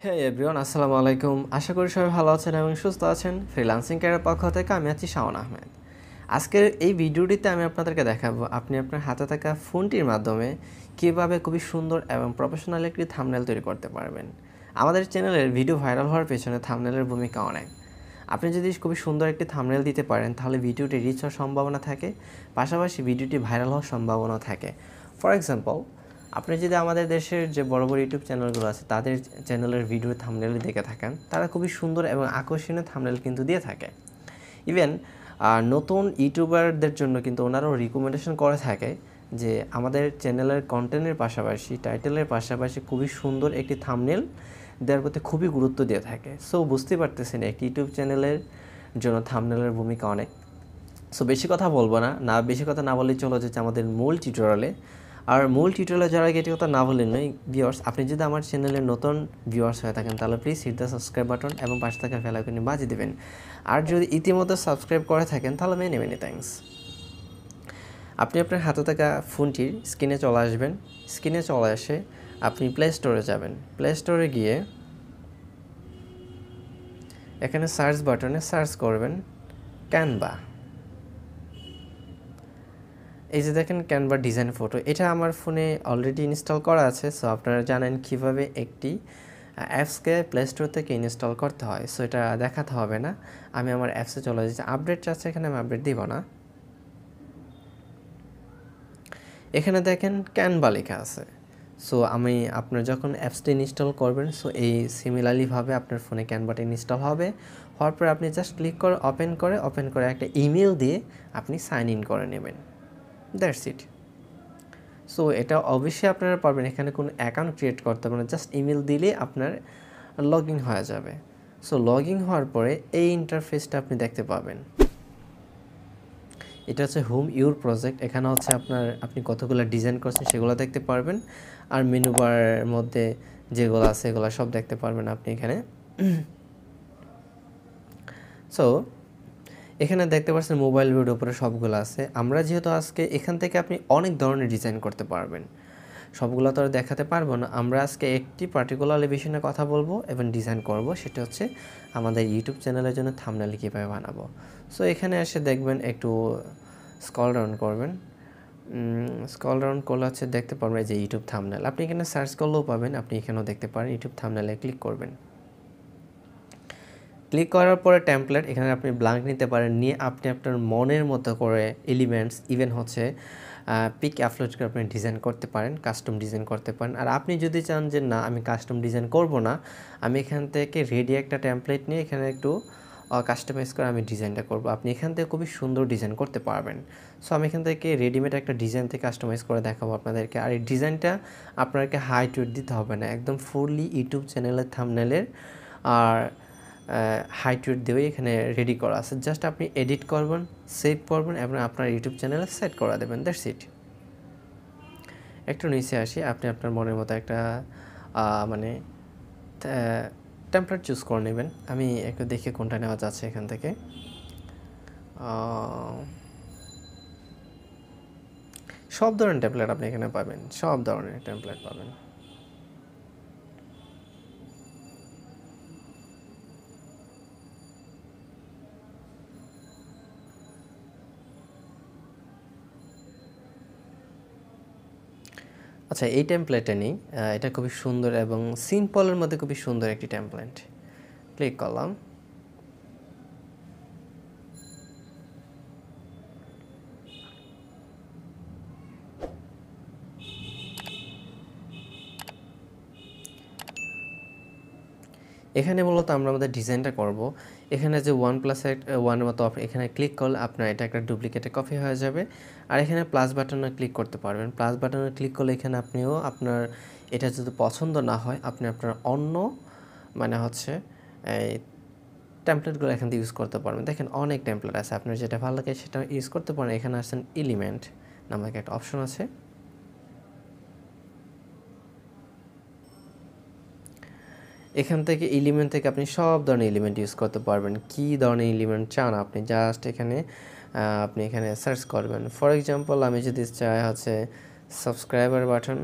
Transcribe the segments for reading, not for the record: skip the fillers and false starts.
হ্যাঁ এভরিওয়ান, আসসালামু আলাইকুম। আশা করি সবাই ভালো আছেন এবং সুস্থ আছেন। ফ্রিল্যান্সিং ক্যারিয়ার পক্ষ থেকে আমি আছি শাওন আহমেদ। আজকের এই ভিডিওটিতে আমি আপনাদেরকে দেখাবো আপনি আপনার হাতে থাকা ফোনটির মাধ্যমে কীভাবে খুবই সুন্দর এবং প্রফেশনাল একটি থাম্বনেল তৈরি করতে পারবেন। আমাদের চ্যানেলের ভিডিও ভাইরাল হওয়ার পেছনে থাম্বনেলের ভূমিকা অনেক। আপনি যদি খুবই সুন্দর একটি থাম্বনেল দিতে পারেন তাহলে ভিডিওটি রিচ হওয়ার সম্ভাবনা থাকে, পাশাপাশি ভিডিওটি ভাইরাল হওয়ার সম্ভাবনা থাকে। ফর এক্সাম্পল, আপনি যদি আমাদের দেশের যে বড় বড় ইউটিউব চ্যানেলগুলো আছে তাদের চ্যানেলের ভিডিও থাম্বনেল দেখে থাকেন, তারা খুবই সুন্দর এবং আকর্ষণীয় থাম্বনেল কিন্তু দিয়ে থাকে। ইভেন নতুন ইউটিউবারদের জন্য কিন্তু ওনারাও রিকমেন্ডেশন করে থাকে যে আমাদের চ্যানেলের কন্টেন্টের পাশাপাশি টাইটেলের পাশাপাশি খুবই সুন্দর একটি থাম্বনেল দেওয়ার প্রতি খুবই গুরুত্ব দিয়ে থাকে। সো বুঝতে পারতেছেন একটি ইউটিউব চ্যানেলের জন্য থাম্বনেলের ভূমিকা অনেক। সো বেশি কথা বলবো না, বেশি কথা না বলেই চলে যাচ্ছে আমাদের মূল টিউটোরিয়ালে। আর মূল টিউটোরিয়ালে যারা এটি কথা না বললেন নয় ভিউয়ার্স, আপনি যদি আমার চ্যানেলের নতুন ভিউয়ার্স হয়ে থাকেন তাহলে please hit the subscribe button এবং পাশে থাকা বেল আইকনে বাজিয়ে দেবেন। আর যদি ইতিমধ্যে সাবস্ক্রাইব করে থাকেন তাহলে মেনি মেনি থ্যাঙ্কস। আপনি আপনার হাতে থাকা ফোনটির স্ক্রিনে চলে আসবেন। স্ক্রিনে চলে আসে আপনি প্লে স্টোরে যাবেন। প্লে স্টোরে গিয়ে এখানে সার্চ বাটনে সার্চ করবেন ক্যানভা। এই যে দেখেন ক্যানভা ডিজাইন ফটো, এটা আমার ফোনে অলরেডি ইনস্টল করা আছে। সো আপনারা জানেন কিভাবে একটি অ্যাপসকে প্লে স্টোর থেকে ইনস্টল করতে হয়। সো এটা দেখাতে হবে না, আমি আমার অ্যাপসে চলে যাচ্ছি। আপডেট চাচ্ছে, এখানে আমি আপডেট দিব না। এখানে দেখেন ক্যানভা লেখা আছে। সো আমি আপনার যখন অ্যাপসটি ইনস্টল করবেন, সো এই সিমিলারলিভাবে আপনার ফোনে ক্যানভাটা ইনস্টল হবে। হওয়ার পরে আপনি জাস্ট ক্লিক করে ওপেন করে একটা ইমেল দিয়ে আপনি সাইন ইন করে নেবেন। That's it. সো এটা অবশ্যই আপনারা পারবেন, এখানে কোনো অ্যাকাউন্ট ক্রিয়েট করতে হবে না, জাস্ট ইমেল দিলে আপনার লগ ইন হয়ে যাবে। সো লগ ইন হওয়ার পরে এই ইন্টারফেসটা আপনি দেখতে পাবেন। এটা হচ্ছে হোম ইউর প্রজেক্ট। এখানে হচ্ছে আপনি কতগুলো ডিজাইন করছেন সেগুলো দেখতে পারবেন। আর মেনু বারের মধ্যে যেগুলো আছে এগুলো সব দেখতে পারবেন আপনি এখানে। সো এখানে দেখতে পাচ্ছেন মোবাইল ভিউর উপরে সবগুলো আছে। আমরা যেহেতু আজকে এখান থেকে আপনি অনেক ধরনের ডিজাইন করতে পারবেন, সবগুলো তো আর দেখাতে পারবো না। আমরা আজকে একটি পার্টিকুলার বিষয়ে কথা বলবো এবং ডিজাইন করব, সেটা হচ্ছে আমাদের ইউটিউব চ্যানেলের জন্য থাম্বনেল কীভাবে বানাবো। সো এখানে এসে দেখবেন, একটু স্ক্রল ডাউন করবেন। স্ক্রল ডাউন করলে হচ্ছে দেখতে পারবেন যে ইউটিউব থাম্বনেল। আপনি এখানে সার্চ করলেও পাবেন, আপনি এখানেও দেখতে পারেন। ইউটিউব থাম্বনেলে ক্লিক করবেন। ক্লিক করার পরে টেমপ্লেট, এখানে আপনি ব্ল্যাঙ্ক নিতে পারেন, নিয়ে আপনি আপনার মনের মতো করে এলিমেন্টস ইভেন হচ্ছে পিক আপলোড করে আপনি ডিজাইন করতে পারেন, কাস্টম ডিজাইন করতে পারেন। আর আপনি যদি চান যে না আমি কাস্টম ডিজাইন করব না, আমি এখান থেকে রেডি একটা টেমপ্লেট নিয়ে এখানে একটু কাস্টমাইজ করে আমি ডিজাইনটা করব, আপনি এখান থেকে খুবই সুন্দর ডিজাইন করতে পারবেন। সো আমি এখান থেকে রেডিমেড একটা ডিজাইন থেকে কাস্টমাইজ করে দেখাবো আপনাদেরকে। আর এই ডিজাইনটা আপনাকে হাইট ওয়েট দিতে হবে না, একদম ফুললি ইউটিউব চ্যানেলের থাম্বনেলের আর হাইট রেট দিয়েই এখানে রেডি করা আছে। জাস্ট আপনি এডিট করবেন, সেভ করবেন এবং আপনার ইউটিউব চ্যানেলে সেট করে দেবেন। That's it. একটু নিচে আসি, আপনি আপনার মনের মতো একটা মানে টেমপ্লেট চুজ করে নেবেন। আমি একটু দেখে কোনটা নেওয়া যাচ্ছে এখান থেকে। সব ধরনের টেমপ্লেট আপনি এখানে পাবেন, সব ধরনের টেমপ্লেট পাবেন। আচ্ছা, এই টেমপ্লেটে নেই, এটা খুবই সুন্দর এবং সিম্পলের মধ্যে খুবই সুন্দর একটি টেমপ্লেট। ক্লিক করলাম। এখানে মূলত আমরা আমাদের ডিজাইনটা করব। এখানে যে 1+1 মতো এখানে ক্লিক করলে আপনার এটা একটা ডুপ্লিকেটে কপি হয়ে যাবে। আর এখানে প্লাস বাটনে ক্লিক করতে পারবেন। প্লাস বাটনে ক্লিক করলে এখানে আপনিও আপনার এটা যদি পছন্দ না হয় আপনি আপনার অন্য মানে হচ্ছে এই টেমপ্লেটগুলো এখান থেকে ইউজ করতে পারবেন। দেখেন অনেক টেমপ্লেট আছে, আপনার যেটা ভালো লাগে সেটা ইউজ করতে পারেন। এখানে আসেন এলিমেন্ট নামক একটা অপশন আছে। এখান থেকে এলিমেন্ট থেকে আপনি সব ধরনের এলিমেন্ট ইউজ করতে পারবেন। কী ধরনের এলিমেন্ট চান আপনি জাস্ট এখানে আপনি এখানে সার্চ করবেন। ফর এক্সাম্পল আমি যদি চাই হচ্ছে সাবস্ক্রাইবার বাটন,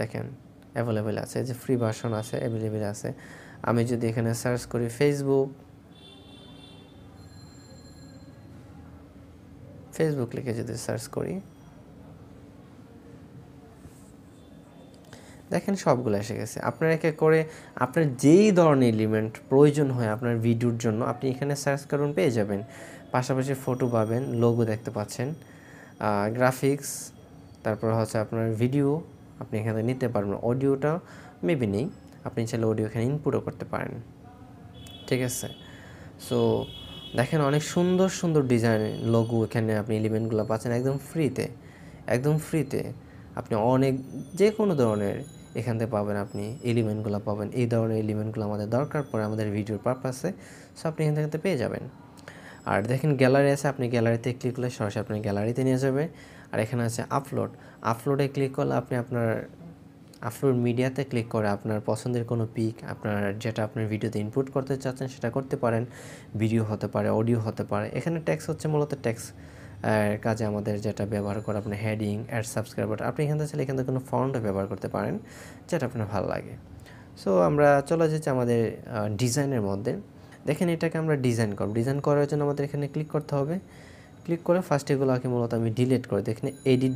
দেখেন অ্যাভেলেবেল আছে, যে ফ্রি ভার্সন আছে, অ্যাভেলেবেল আছে। আমি যদি এখানে সার্চ করি ফেসবুক লিখে যদি সার্চ করি, দেখেন সবগুলো এসে গেছে। আপনার এক এক করে আপনার যেই ধরনের এলিমেন্ট প্রয়োজন হয় আপনার ভিডিওর জন্য আপনি এখানে সার্চ করুন, পেয়ে যাবেন। পাশাপাশি ফটো পাবেন, লোগো দেখতে পাচ্ছেন, গ্রাফিক্স, তারপর হচ্ছে আপনার ভিডিও আপনি এখানে নিতে পারবেন। অডিওটা মেবি নেই, আপনি চাইলে অডিও এখানে ইনপুটও করতে পারেন, ঠিক আছে। সো দেখেন অনেক সুন্দর সুন্দর ডিজাইন লোগো এখানে আপনি এলিমেন্টগুলো পাচ্ছেন একদম ফ্রিতে। আপনি অনেক যে কোনো ধরনের এখান থেকে পাবেন, আপনি এলিমেন্টগুলো পাবেন। এই ধরনের এলিমেন্টগুলো আমাদের দরকার পড়ে আমাদের ভিডিওর পারপাসে, সো আপনি এখান থেকে পেয়ে যাবেন। আর দেখেন গ্যালারি আছে, আপনি গ্যালারিতে ক্লিক করলে সরাসরি আপনার গ্যালারিতে নিয়ে যাবে। আর এখানে আছে আপলোডে ক্লিক করলে আপনি আপনার আপলোড মিডিয়াতে ক্লিক করে আপনার পছন্দের কোনো পিক, আপনার যেটা আপনার ভিডিওতে ইনপুট করতে চাচ্ছেন সেটা করতে পারেন। ভিডিও হতে পারে, অডিও হতে পারে। এখানে ট্যাক্স হচ্ছে মূলত ট্যাক্স কাজে আমাদের যেটা ব্যবহার করে আপনার হেডিং, অ্যাড, সাবস্ক্রাইবার। আপনি এখান থেকে চাইলে এখান থেকে কোনো ফন্টও ব্যবহার করতে পারেন যেটা আপনার ভালো লাগে। সো আমরা চলে যাচ্ছি আমাদের ডিজাইনের মধ্যে। দেখেন এটাকে আমরা ডিজাইন করার জন্য আমাদের এখানে ক্লিক করতে হবে। ক্লিক করে ফার্স্ট এগুলোকে মূলত আমি ডিলিট করে দেখেন এডিট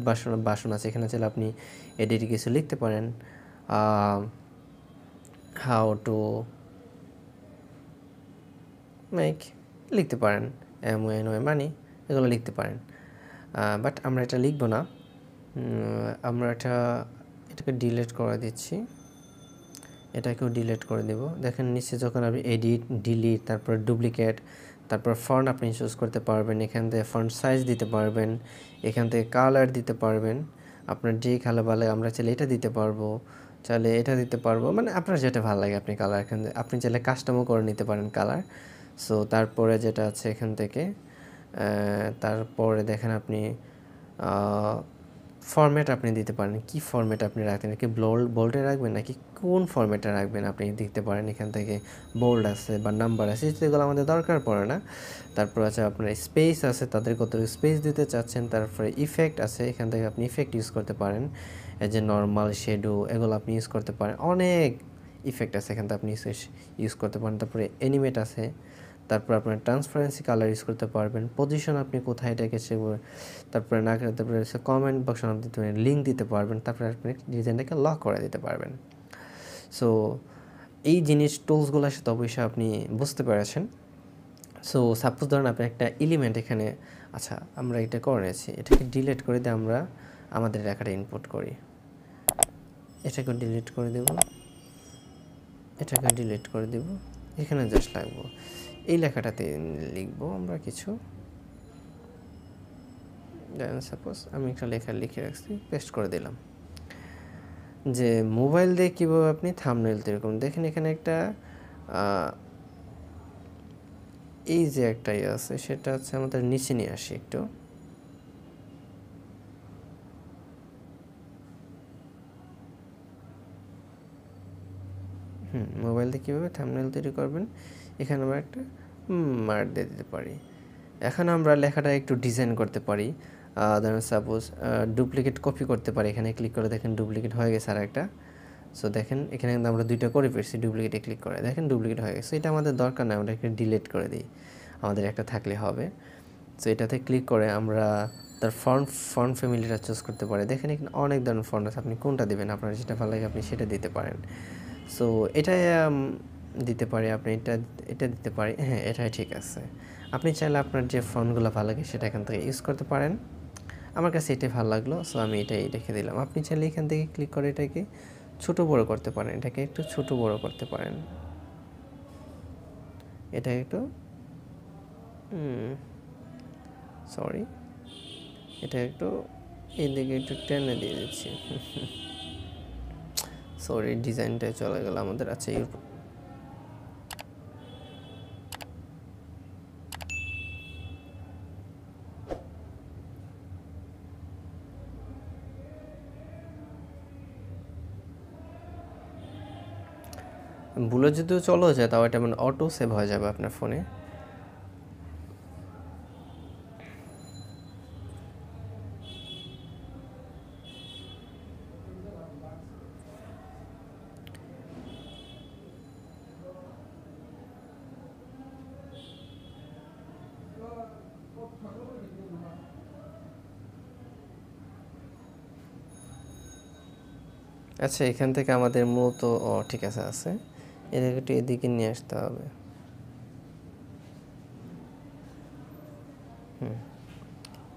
বাসন আছে, এখানে চাইলে আপনি এডিট কিছু লিখতে পারেন, হাউ টু মেক লিখতে পারেন, MONY মানি, এগুলো লিখতে পারেন। বাট আমরা এটা লিখব না, আমরা এটাকে ডিলিট করে দিচ্ছি, এটাকেও ডিলিট করে দেব। দেখেন নিচে যখন আপনি এডিট, ডিলিট, তারপর ডুপ্লিকেট, তারপর ফন্ট আপনি চুজ করতে পারবেন। এখান থেকে ফন্ট সাইজ দিতে পারবেন, এখান থেকে কালার দিতে পারবেন। আপনার যেই কালার ভালো লাগে, আমরা চাইলে এটা দিতে পারবো, চাইলে এটা দিতে পারবো, মানে আপনার যেটা ভালো লাগে আপনি কালার এখান থেকে আপনি চাইলে কাস্টমও করে নিতে পারেন কালার। সো তারপরে যেটা আছে এখান থেকে তারপরে দেখেন আপনি ফরম্যাট আপনি দিতে পারেন, কি ফরম্যাট আপনি রাখবেন, কি বোল্ডে রাখবেন নাকি কোন ফরম্যাটে রাখবেন আপনি দিতে পারেন। এখান থেকে বোল্ড আছে বা নাম্বার আছে, যেগুলো আমাদের দরকার পড়ে না। তারপর আছে আপনার স্পেস আছে, তাদের কত স্পেস দিতে চাচ্ছেন। তারপরে ইফেক্ট আছে, এখান থেকে আপনি ইফেক্ট ইউজ করতে পারেন, এই যে নর্মাল, শ্যাডো, এগুলো আপনি ইউজ করতে পারেন। অনেক ইফেক্ট আছে এখান থেকে আপনি ইউজ করতে পারেন। তারপরে অ্যানিমেট আছে, তারপর আপনার ট্রান্সপারেন্সি কালার ইউজ করতে পারবেন, পজিশন আপনি কোথায় রেখেছে, তারপরে তারপরে হচ্ছে কমেন্ট বক্স আপনি দিতে পারেন, লিঙ্ক দিতে পারবেন, তারপরে আপনি ডিজাইনটাকে লক করে দিতে পারবেন। সো এই টুলসগুলোর সাথে অবশ্যই আপনি বুঝতে পেরেছেন। সো সাপোজ ধরুন আপনি একটা এলিমেন্ট এখানে, আচ্ছা আমরা এটা করে নিয়েছি, এটাকে ডিলিট করে দিয়ে আমরা আমাদের লেখাটা ইনপুট করি। এটাকে ডিলিট করে দেব, এটাকে ডিলিট করে দেব, এখানে জাস্ট লাগবো এই লেখাটাতে লিখবো আমরা কিছু। সাপোজ আমি একটা লেখা লিখে রাখছি, পেস্ট করে দিলাম যে মোবাইল দিয়ে কীভাবে আপনি থাম্বনেল তৈরি করুন। দেখেন এখানে একটা এই যে একটা আছে, সেটা হচ্ছে আমাদের নিচে নিয়ে আসি একটু। মোবাইল দিয়ে কীভাবে থাম্বনেল তৈরি করবেন, এখানে আমরা একটা মার্ক দিয়ে দিতে পারি। এখন আমরা লেখাটা একটু ডিজাইন করতে পারি। ধরুন সাপোজ ডুপ্লিকেট কপি করতে পারি, এখানে ক্লিক করে দেখেন ডুপ্লিকেট হয়ে গেছে আর একটা। সো দেখেন এখানে কিন্তু আমরা দুইটা করে ফেলছি, ডুপ্লিকেটে ক্লিক করে দেখেন ডুপ্লিকেট হয়ে গেছে। এটা আমাদের দরকার না, আমরা এখানে ডিলিট করে দিই, আমাদের একটা থাকলে হবে। সো এটাতে ক্লিক করে আমরা তার ফন্ট ফ্যামিলিটা চুজ করতে পারি। দেখেন এখানে অনেক ধরনের ফন্ট আছে, আপনি কোনটা দেবেন, আপনার যেটা ভালো লাগে আপনি সেটা দিতে পারেন। সো এটা দিতে পারি, আপনি এটা দিতে পারি, হ্যাঁ এটাই ঠিক আছে। আপনি চাইলে আপনার যে ফন্টগুলো ভালো লাগে সেটা এখান থেকে ইউজ করতে পারেন। আমার কাছে এটাই ভালো লাগলো, সো আমি এটাই রেখে দিলাম। আপনি চাইলে এখান থেকে ক্লিক করে এটাকে ছোটো বড়ো করতে পারেন, এটাকে একটু ছোটো বড়ো করতে পারেন, এটা একটু সরি এটা একটু এদিকে একটু টেনে দিয়ে দিচ্ছি। সরি ডিজাইনটাই চলে গেল আমাদের। আচ্ছা ভুলে যদিও চলেও যায়, তাও এটা মানে অটো সেভ হয়ে যাবে আপনার ফোনে। আচ্ছা, এখান থেকে আমাদের মূলত ঠিক আছে, এটাকে একটু এদিকে নিয়ে আসতে হবে।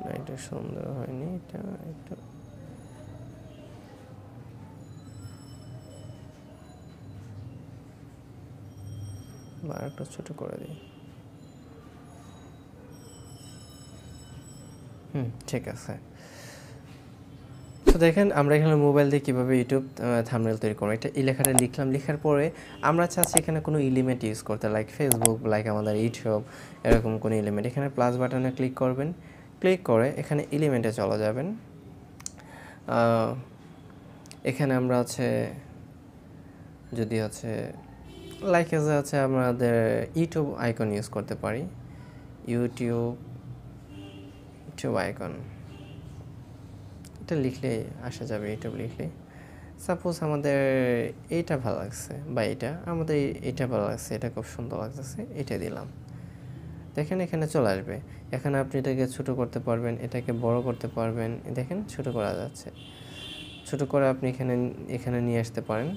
না, এটা সুন্দর হয়নি, এটা একটু আরেকটু ছোট করে দিই। ঠিক আছে। তো দেখেন আমরা এখানে মোবাইল দিয়ে কীভাবে ইউটিউব থাম্বনেল তৈরি করবো, এটা এই লেখাটা লিখলাম। লেখার পরে আমরা চাচ্ছি এখানে কোনো এলিমেন্ট ইউজ করতে, লাইক ফেসবুক, লাইক আমাদের ইউটিউব, এরকম কোনো এলিমেন্ট। এখানে প্লাস বাটনে ক্লিক করবেন, ক্লিক করে এখানে এলিমেন্টে চলে যাবেন। এখানে আমরা যদি লাইক আছে আমাদের ইউটিউব আইকন ইউজ করতে পারি, ইউটিউব আইকন, এটা লিখলে আসা যাবে। ইউটিউব লিখলে সাপোজ আমাদের এইটা ভালো লাগছে, বা এইটা ভালো লাগছে, এটা খুব সুন্দর লাগতেছে, এটা দিলাম। দেখেন এখানে চলে আসবে। এখানে আপনি এটাকে ছোট করতে পারবেন, এটাকে বড় করতে পারবেন। দেখেন ছোট করা যাচ্ছে। ছোট করে আপনি এখানে নিয়ে আসতে পারেন।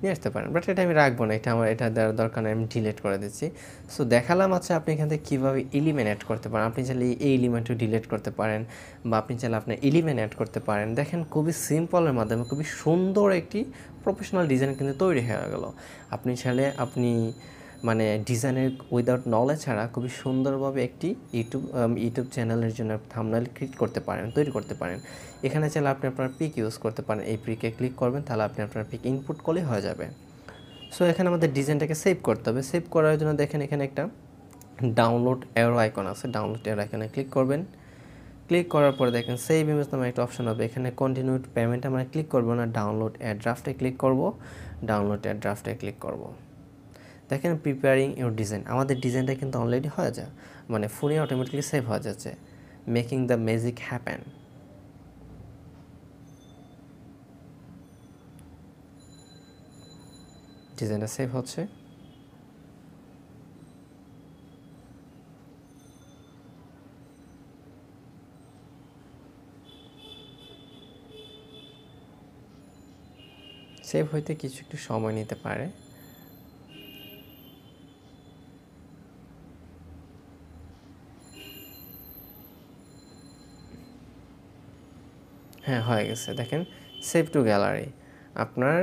নিয়ে আসতে পারেন, বাট এটা আমি রাখবো না, এটা দেওয়ার দরকার নেই, আমি ডিলিট করে দিচ্ছি। সো দেখালাম আপনি এখান থেকে কীভাবে এলিমেন্ট অ্যাড করতে পারেন। আপনি চাইলে এই এলিমেন্টও ডিলিট করতে পারেন, বা আপনি চাইলে আপনার এলিমেন্ট অ্যাড করতে পারেন। দেখেন খুবই সিম্পলের মাধ্যমে খুবই সুন্দর একটি প্রফেশনাল ডিজাইন কিন্তু তৈরি হয়ে গেল। আপনি চাইলে মানে ডিজাইনের উইদাউট নলেজ ছাড়া খুবই সুন্দরভাবে একটি ইউটিউব চ্যানেলের জন্য থাম্বনেল ক্রিয়েট করতে পারেন, তৈরি করতে পারেন। এখানে চাইলে আপনি আপনার পিক ইউজ করতে পারেন। এই পিকে ক্লিক করবেন, তাহলে আপনি আপনার পিক ইনপুট করলেই হয়ে যাবে। সো এখানে আমাদের ডিজাইনটাকে সেভ করতে হবে। সেভ করার জন্য দেখেন এখানে একটা ডাউনলোড অ্যারো আইকন আছে, ডাউনলোড অ্যারো আইকনে ক্লিক করবেন। ক্লিক করার পরে দেখেন সেভ ইমেজ নামে একটা অপশন হবে, এখানে কন্টিনিউ পেমেন্ট আমরা ক্লিক করবো না, ডাউনলোড অ্যাড ড্রাফটে ক্লিক করব। ডাউনলোড অ্যাড ড্রাফটে ক্লিক করব। দেখেন প্রিপেয়ারিং ইউর ডিজাইন, আমাদের ডিজাইনটা কিন্তু অলরেডি হয়ে যায়, মানে ফোনে অটোমেটিকলি সেভ হয়ে যাচ্ছে। মেকিং দ্য ম্যাজিক হ্যাপেন, ডিজাইনটা সেভ হচ্ছে। সেভ হইতে একটু সময় নিতে পারে। হ্যাঁ, হয়ে গেছে। দেখেন সেভ টু গ্যালারি, আপনার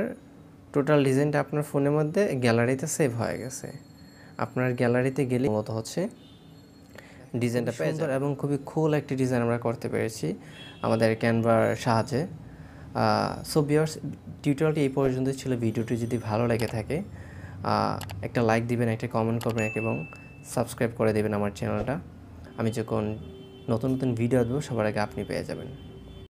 টোটাল ডিজাইনটা আপনার ফোনের মধ্যে গ্যালারিতে সেভ হয়ে গেছে। আপনার গ্যালারিতে গেলে মূলত ডিজাইনটা পেয়ে যাবেন, এবং খুবই কুল একটি ডিজাইন আমরা করতে পেরেছি আমাদের ক্যানভার সাহায্যে। সো ভিউয়ার্স, টিউটোরিয়ালটি এই পর্যন্ত ছিল। ভিডিওটি যদি ভালো লেগে থাকে একটা লাইক দিবেন, একটা কমেন্ট করবেন, এবং সাবস্ক্রাইব করে দেবেন আমার চ্যানেলটা। আমি যখন নতুন নতুন ভিডিও দেবো সবার আগে আপনি পেয়ে যাবেন।